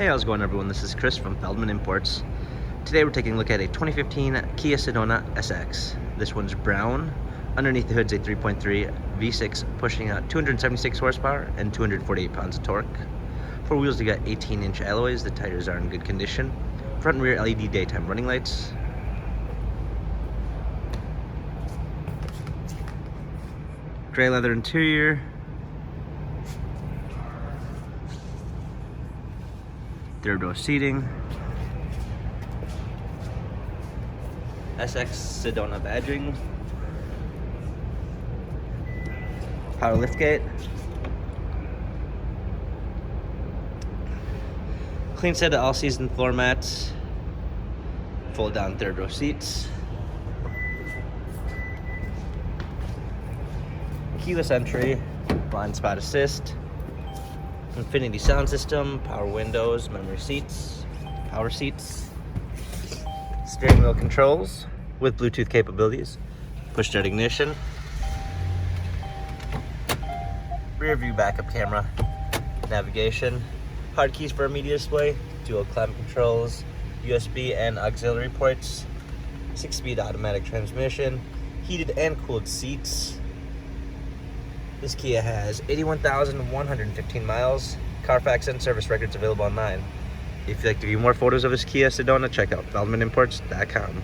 Hey, how's it going, everyone? This is Chris from Feldmann Imports. Today we're taking a look at a 2015 Kia Sedona SX. This one's brown. Underneath the hood's a 3.3 V6 pushing out 276 horsepower and 248 pounds of torque. For wheels, you got 18-inch alloys. The tires are in good condition. Front and rear LED daytime running lights. Gray leather interior. Third row seating. SX Sedona badging. Power liftgate. Clean set of all-season floor mats. Fold down third row seats. Keyless entry. Blind spot assist. Infinity sound system, power windows, memory seats, power seats, steering wheel controls with Bluetooth capabilities, push start ignition, rear view backup camera, navigation, hard keys for a media display, dual climate controls, USB and auxiliary ports, 6-speed automatic transmission, heated and cooled seats. This Kia has 81,115 miles, Carfax and service records available online. If you'd like to view more photos of this Kia Sedona, check out feldmanimports.com.